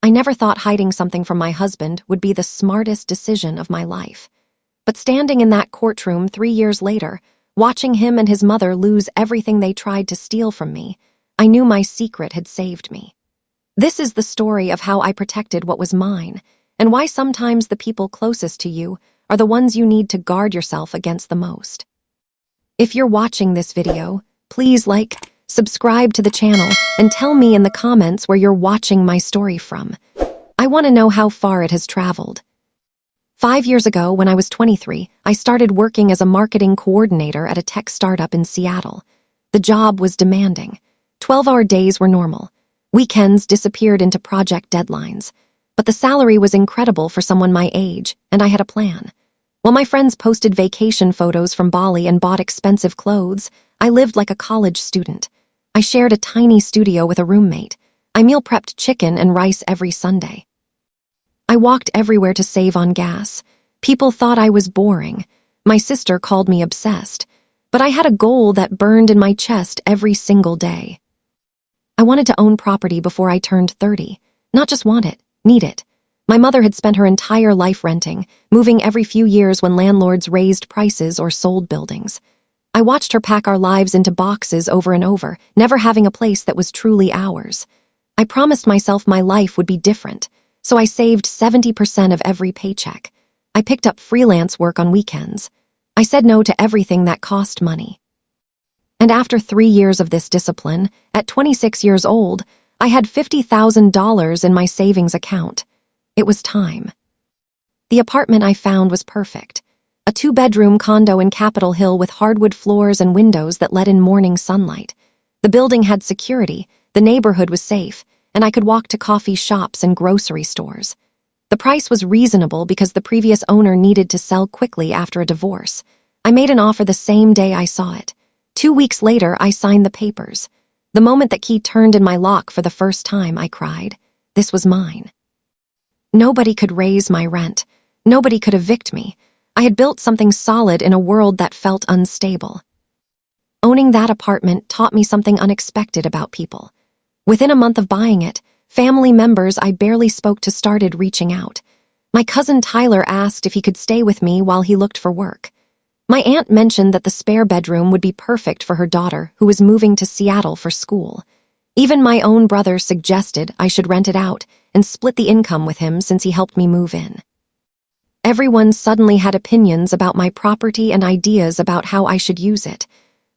I never thought hiding something from my husband would be the smartest decision of my life. But standing in that courtroom 3 years later, watching him and his mother lose everything they tried to steal from me, I knew my secret had saved me. This is the story of how I protected what was mine, and why sometimes the people closest to you are the ones you need to guard yourself against the most. If you're watching this video, please like, subscribe to the channel, and tell me in the comments where you're watching my story from. I want to know how far it has traveled. 5 years ago, when I was 23, I started working as a marketing coordinator at a tech startup in Seattle. The job was demanding. 12-hour days were normal. Weekends disappeared into project deadlines. But the salary was incredible for someone my age, and I had a plan. While my friends posted vacation photos from Bali and bought expensive clothes, I lived like a college student. I shared a tiny studio with a roommate. I meal prepped chicken and rice every Sunday. I walked everywhere to save on gas. People thought I was boring. My sister called me obsessed. But I had a goal that burned in my chest every single day. I wanted to own property before I turned 30. Not just want it, need it. My mother had spent her entire life renting, moving every few years when landlords raised prices or sold buildings. I watched her pack our lives into boxes over and over, never having a place that was truly ours. I promised myself my life would be different, so I saved 70% of every paycheck. I picked up freelance work on weekends. I said no to everything that cost money. And after 3 years of this discipline, at 26 years old, I had $50,000 in my savings account. It was time. The apartment I found was perfect. A 2-bedroom condo in Capitol Hill with hardwood floors and windows that let in morning sunlight. The building had security, the neighborhood was safe, and I could walk to coffee shops and grocery stores. The price was reasonable because the previous owner needed to sell quickly after a divorce. I made an offer the same day I saw it. 2 weeks later, I signed the papers. The moment that key turned in my lock for the first time, I cried. This was mine. Nobody could raise my rent. Nobody could evict me. I had built something solid in a world that felt unstable. Owning that apartment taught me something unexpected about people. Within a month of buying it, family members I barely spoke to started reaching out. My cousin Tyler asked if he could stay with me while he looked for work. My aunt mentioned that the spare bedroom would be perfect for her daughter, who was moving to Seattle for school. Even my own brother suggested I should rent it out and split the income with him since he helped me move in. Everyone suddenly had opinions about my property and ideas about how I should use it.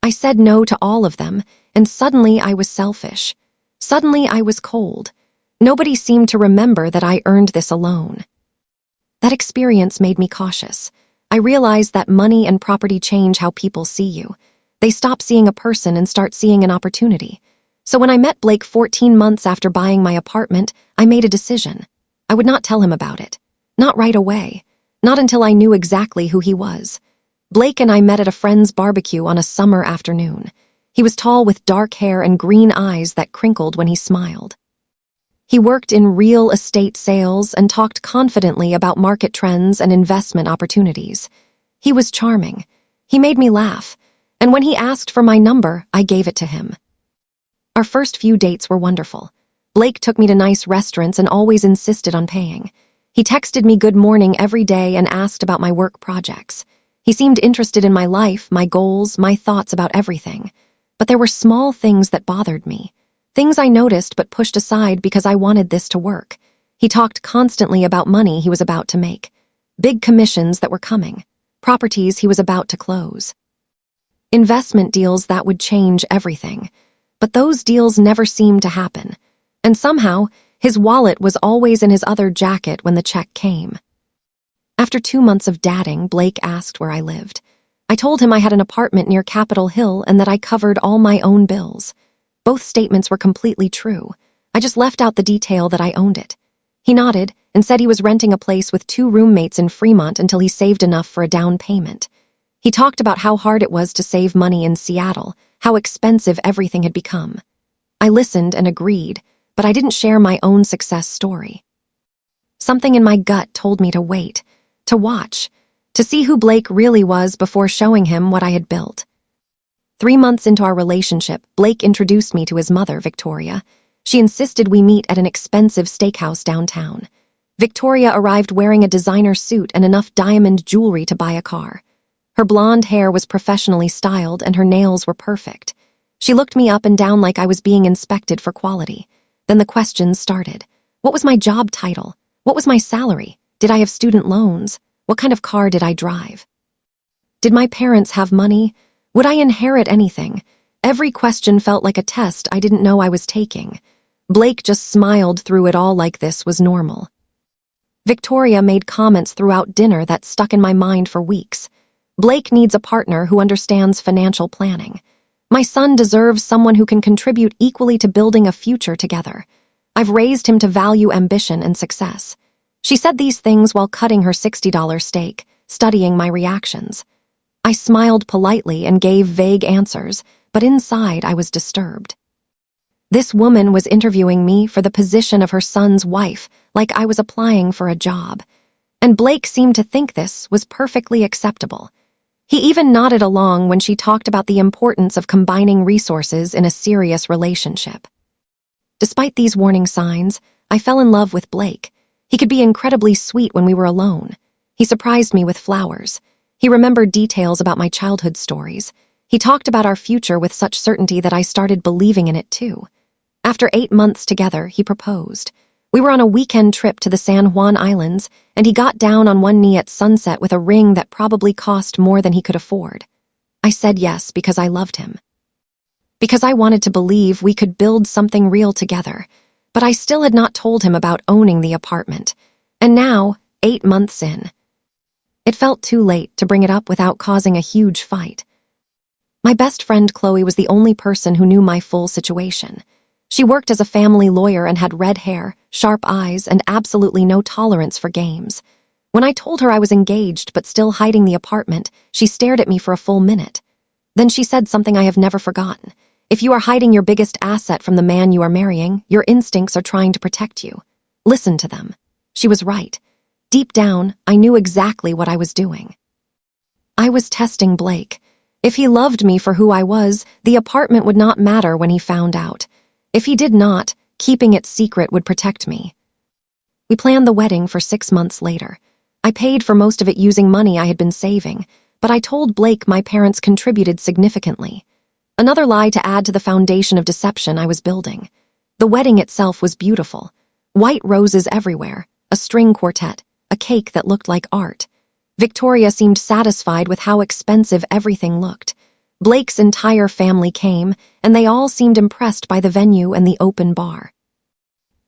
I said no to all of them, and suddenly I was selfish. Suddenly I was cold. Nobody seemed to remember that I earned this alone. That experience made me cautious. I realized that money and property change how people see you. They stop seeing a person and start seeing an opportunity. So when I met Blake 14 months after buying my apartment, I made a decision. I would not tell him about it. Not right away. Not until I knew exactly who he was. Blake and I met at a friend's barbecue on a summer afternoon. He was tall with dark hair and green eyes that crinkled when he smiled. He worked in real estate sales and talked confidently about market trends and investment opportunities. He was charming. He made me laugh. And when he asked for my number, I gave it to him. Our first few dates were wonderful. Blake took me to nice restaurants and always insisted on paying. He texted me good morning every day and asked about my work projects. He seemed interested in my life, my goals, my thoughts about everything. But there were small things that bothered me. Things I noticed but pushed aside because I wanted this to work. He talked constantly about money he was about to make. Big commissions that were coming. Properties he was about to close. Investment deals that would change everything. But those deals never seemed to happen. And somehow, his wallet was always in his other jacket when the check came. After 2 months of dating, Blake asked where I lived. I told him I had an apartment near Capitol Hill and that I covered all my own bills. Both statements were completely true. I just left out the detail that I owned it. He nodded and said he was renting a place with 2 roommates in Fremont until he saved enough for a down payment. He talked about how hard it was to save money in Seattle, how expensive everything had become. I listened and agreed, but I didn't share my own success story. Something in my gut told me to wait, to watch, to see who Blake really was before showing him what I had built. 3 months into our relationship, Blake introduced me to his mother, Victoria. She insisted we meet at an expensive steakhouse downtown. Victoria arrived wearing a designer suit and enough diamond jewelry to buy a car. Her blonde hair was professionally styled and her nails were perfect. She looked me up and down like I was being inspected for quality. Then the questions started. What was my job title? What was my salary? Did I have student loans? What kind of car did I drive? Did my parents have money? Would I inherit anything? Every question felt like a test I didn't know I was taking. Blake just smiled through it all like this was normal. Victoria made comments throughout dinner that stuck in my mind for weeks. Blake needs a partner who understands financial planning. My son deserves someone who can contribute equally to building a future together. I've raised him to value ambition and success. She said these things while cutting her $60 steak, studying my reactions. I smiled politely and gave vague answers, but inside I was disturbed. This woman was interviewing me for the position of her son's wife, like I was applying for a job. And Blake seemed to think this was perfectly acceptable. He even nodded along when she talked about the importance of combining resources in a serious relationship. Despite these warning signs, I fell in love with Blake. He could be incredibly sweet when we were alone. He surprised me with flowers. He remembered details about my childhood stories. He talked about our future with such certainty that I started believing in it too. After 8 months together, he proposed. We were on a weekend trip to the San Juan Islands, and he got down on one knee at sunset with a ring that probably cost more than he could afford. I said yes because I loved him. Because I wanted to believe we could build something real together, but I still had not told him about owning the apartment. And now, 8 months in, it felt too late to bring it up without causing a huge fight. My best friend Chloe was the only person who knew my full situation. She worked as a family lawyer and had red hair, sharp eyes, and absolutely no tolerance for games. When I told her I was engaged but still hiding the apartment, she stared at me for a full minute. Then she said something I have never forgotten. If you are hiding your biggest asset from the man you are marrying, your instincts are trying to protect you. Listen to them. She was right. Deep down, I knew exactly what I was doing. I was testing Blake. If he loved me for who I was, the apartment would not matter when he found out. If he did not, keeping it secret would protect me. We planned the wedding for 6 months later. I paid for most of it using money I had been saving, but I told Blake my parents contributed significantly. Another lie to add to the foundation of deception I was building. The wedding itself was beautiful. White roses everywhere, a string quartet, a cake that looked like art. Victoria seemed satisfied with how expensive everything looked. Blake's entire family came, and they all seemed impressed by the venue and the open bar.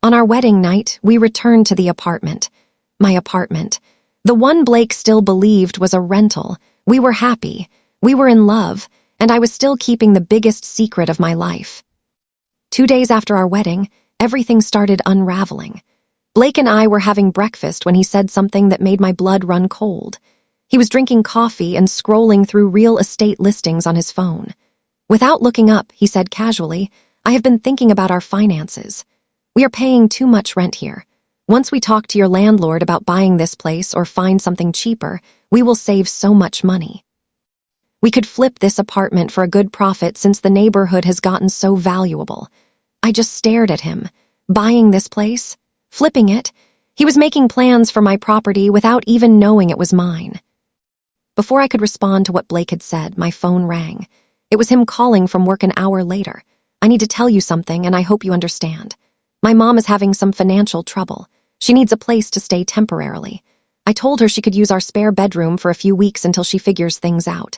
On our wedding night, we returned to the apartment. My apartment. The one Blake still believed was a rental. We were happy. We were in love, and I was still keeping the biggest secret of my life. 2 days after our wedding, everything started unraveling. Blake and I were having breakfast when he said something that made my blood run cold. He was drinking coffee and scrolling through real estate listings on his phone. Without looking up, he said casually, I have been thinking about our finances. We are paying too much rent here. Once we talk to your landlord about buying this place or find something cheaper, we will save so much money. We could flip this apartment for a good profit since the neighborhood has gotten so valuable. I just stared at him. Buying this place? Flipping it? He was making plans for my property without even knowing it was mine. Before I could respond to what Blake had said, my phone rang. It was him calling from work an hour later. I need to tell you something, and I hope you understand. My mom is having some financial trouble. She needs a place to stay temporarily. I told her she could use our spare bedroom for a few weeks until she figures things out.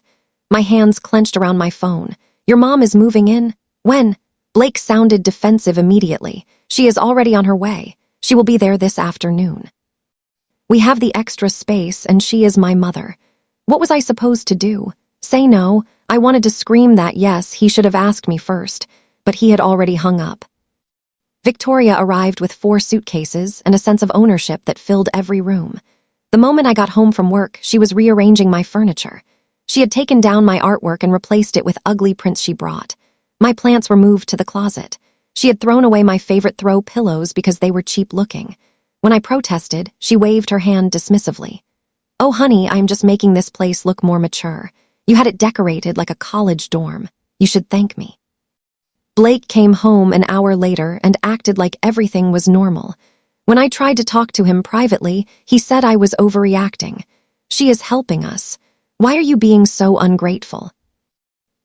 My hands clenched around my phone. Your mom is moving in? When? Blake sounded defensive immediately. She is already on her way. She will be there this afternoon. We have the extra space, and she is my mother. What was I supposed to do? Say no? I wanted to scream that yes, he should have asked me first, but he had already hung up. Victoria arrived with 4 suitcases and a sense of ownership that filled every room. The moment I got home from work, she was rearranging my furniture. She had taken down my artwork and replaced it with ugly prints she brought. My plants were moved to the closet. She had thrown away my favorite throw pillows because they were cheap-looking. When I protested, she waved her hand dismissively. Oh, honey, I am just making this place look more mature. You had it decorated like a college dorm. You should thank me. Blake came home an hour later and acted like everything was normal. When I tried to talk to him privately, he said I was overreacting. "She is helping us. Why are you being so ungrateful?"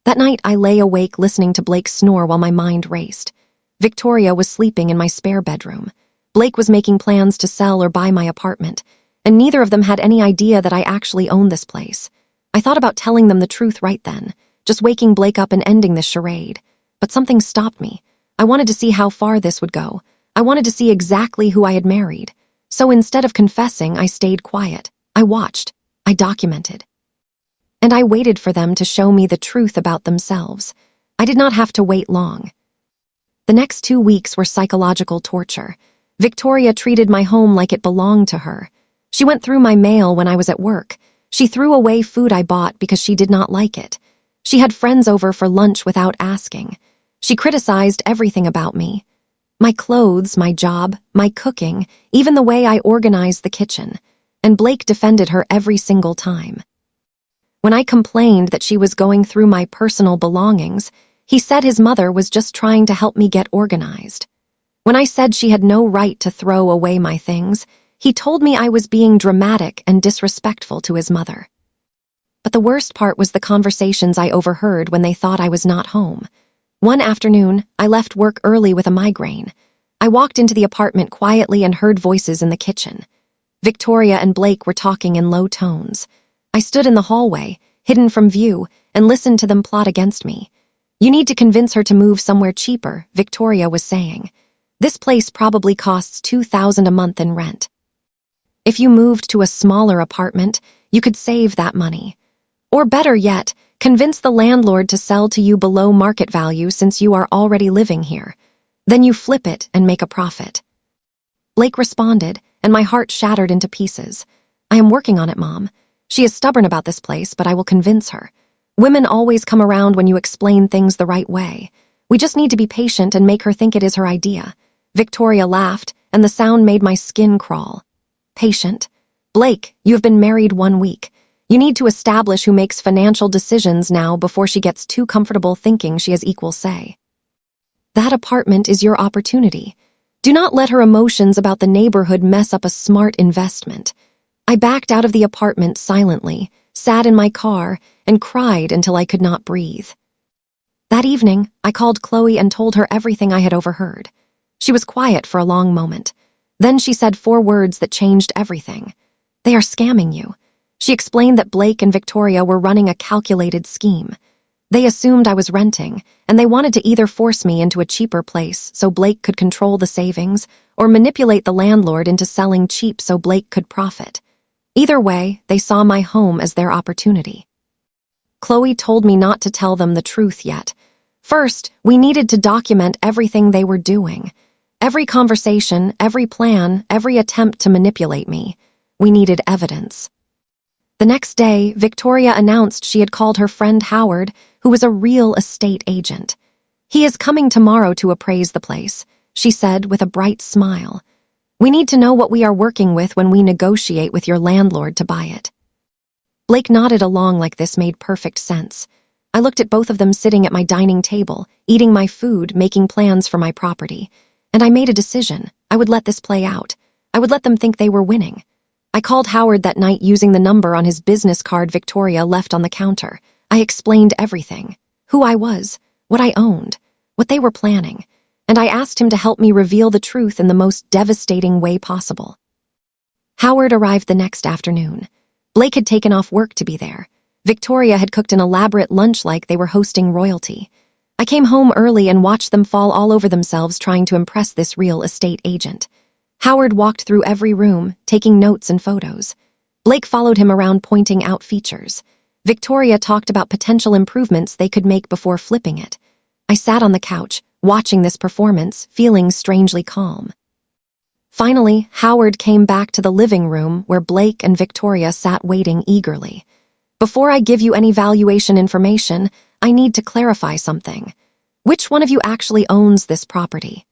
That night, I lay awake listening to Blake snore while my mind raced. Victoria was sleeping in my spare bedroom. Blake was making plans to sell or buy my apartment, and neither of them had any idea that I actually owned this place. I thought about telling them the truth right then, just waking Blake up and ending this charade. But something stopped me. I wanted to see how far this would go. I wanted to see exactly who I had married. So instead of confessing, I stayed quiet. I watched. I documented. And I waited for them to show me the truth about themselves. I did not have to wait long. The next 2 weeks were psychological torture. Victoria treated my home like it belonged to her. She went through my mail when I was at work. She threw away food I bought because she did not like it. She had friends over for lunch without asking. She criticized everything about me. My clothes, my job, my cooking, even the way I organized the kitchen. And Blake defended her every single time. When I complained that she was going through my personal belongings, he said his mother was just trying to help me get organized. When I said she had no right to throw away my things, he told me I was being dramatic and disrespectful to his mother. But the worst part was the conversations I overheard when they thought I was not home. One afternoon, I left work early with a migraine. I walked into the apartment quietly and heard voices in the kitchen. Victoria and Blake were talking in low tones. I stood in the hallway, hidden from view, and listened to them plot against me. "You need to convince her to move somewhere cheaper," Victoria was saying. "This place probably costs $2,000 a month in rent. If you moved to a smaller apartment, you could save that money. Or better yet, convince the landlord to sell to you below market value since you are already living here. Then you flip it and make a profit." Blake responded, and my heart shattered into pieces. "I am working on it, Mom. She is stubborn about this place, but I will convince her. Women always come around when you explain things the right way. We just need to be patient and make her think it is her idea." Victoria laughed, and the sound made my skin crawl. "Patient? Blake, you have been married 1 week. You need to establish who makes financial decisions now before she gets too comfortable thinking she has equal say. That apartment is your opportunity. Do not let her emotions about the neighborhood mess up a smart investment." I backed out of the apartment silently, sat in my car, and cried until I could not breathe. That evening, I called Chloe and told her everything I had overheard. She was quiet for a long moment. Then she said 4 words that changed everything. "They are scamming you." She explained that Blake and Victoria were running a calculated scheme. They assumed I was renting, and they wanted to either force me into a cheaper place so Blake could control the savings, or manipulate the landlord into selling cheap so Blake could profit. Either way, they saw my home as their opportunity. Chloe told me not to tell them the truth yet. First, we needed to document everything they were doing. Every conversation, every plan, every attempt to manipulate me. We needed evidence. The next day, Victoria announced she had called her friend Howard, who was a real estate agent. "He is coming tomorrow to appraise the place," she said with a bright smile. "We need to know what we are working with when we negotiate with your landlord to buy it." Blake nodded along like this made perfect sense. I looked at both of them sitting at my dining table, eating my food, making plans for my property. And I made a decision. I would let this play out. I would let them think they were winning. I called Howard that night using the number on his business card Victoria left on the counter. I explained everything. Who I was, what I owned, what they were planning. And I asked him to help me reveal the truth in the most devastating way possible. Howard arrived the next afternoon. Blake had taken off work to be there. Victoria had cooked an elaborate lunch like they were hosting royalty. I came home early and watched them fall all over themselves trying to impress this real estate agent. Howard walked through every room, taking notes and photos. Blake followed him around pointing out features. Victoria talked about potential improvements they could make before flipping it. I sat on the couch, watching this performance, feeling strangely calm. Finally, Howard came back to the living room where Blake and Victoria sat waiting eagerly. "Before I give you any valuation information, I need to clarify something. Which one of you actually owns this property?"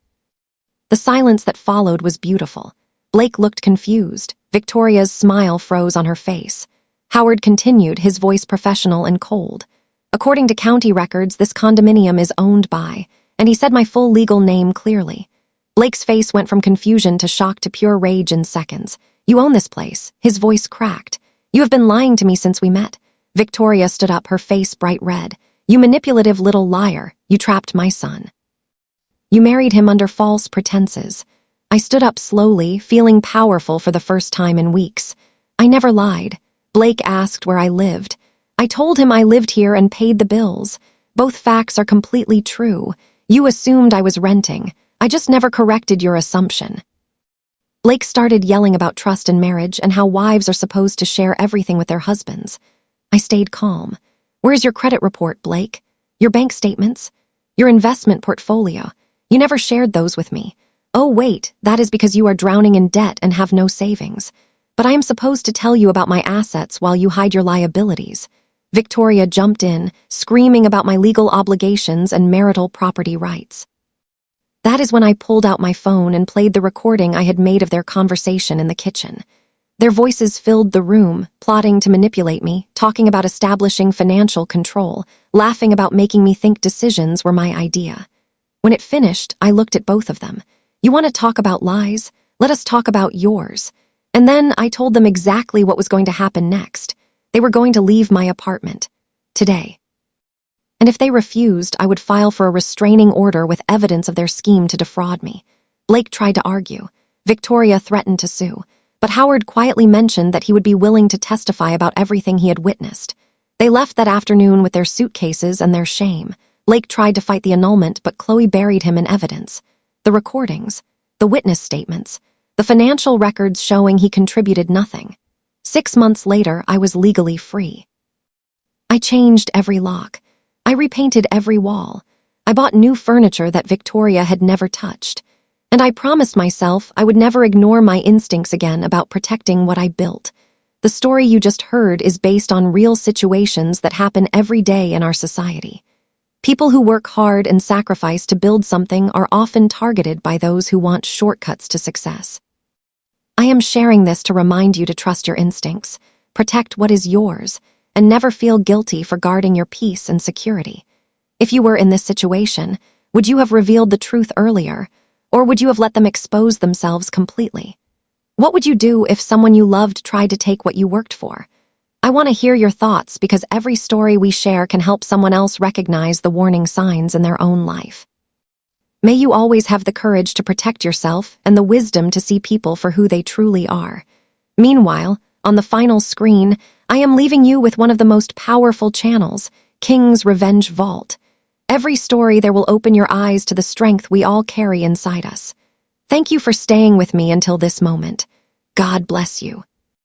The silence that followed was beautiful. Blake looked confused. Victoria's smile froze on her face. Howard continued, his voice professional and cold. "According to county records, this condominium is owned by, and he said my full legal name clearly. Blake's face went from confusion to shock to pure rage in seconds. "You own this place." His voice cracked. "You have been lying to me since we met." Victoria stood up, her face bright red. "You manipulative little liar. You trapped my son. You married him under false pretenses." I stood up slowly, feeling powerful for the first time in weeks. "I never lied." Blake asked where I lived. I told him I lived here and paid the bills. "Both facts are completely true. You assumed I was renting. I just never corrected your assumption." Blake started yelling about trust in marriage and how wives are supposed to share everything with their husbands. I stayed calm. "Where's your credit report, Blake? Your bank statements? Your investment portfolio? You never shared those with me." "Oh, wait, that is because you are drowning in debt and have no savings. But I am supposed to tell you about my assets while you hide your liabilities." Victoria jumped in, screaming about my legal obligations and marital property rights. That is when I pulled out my phone and played the recording I had made of their conversation in the kitchen. Their voices filled the room, plotting to manipulate me, talking about establishing financial control, laughing about making me think decisions were my idea. When it finished, I looked at both of them. "You want to talk about lies? Let us talk about yours." And then I told them exactly what was going to happen next. They were going to leave my apartment. Today. And if they refused, I would file for a restraining order with evidence of their scheme to defraud me. Blake tried to argue. Victoria threatened to sue. But Howard quietly mentioned that he would be willing to testify about everything he had witnessed. They left that afternoon with their suitcases and their shame. Blake tried to fight the annulment, but Chloe buried him in evidence. The recordings, the witness statements, the financial records showing he contributed nothing. 6 months later, I was legally free. I changed every lock. I repainted every wall. I bought new furniture that Victoria had never touched. And I promised myself I would never ignore my instincts again about protecting what I built. The story you just heard is based on real situations that happen every day in our society. People who work hard and sacrifice to build something are often targeted by those who want shortcuts to success. I am sharing this to remind you to trust your instincts, protect what is yours, and never feel guilty for guarding your peace and security. If you were in this situation, would you have revealed the truth earlier, or would you have let them expose themselves completely? What would you do if someone you loved tried to take what you worked for? I want to hear your thoughts because every story we share can help someone else recognize the warning signs in their own life. May you always have the courage to protect yourself and the wisdom to see people for who they truly are. Meanwhile, on the final screen, I am leaving you with one of the most powerful channels, King's Revenge Vault. Every story there will open your eyes to the strength we all carry inside us. Thank you for staying with me until this moment. God bless you.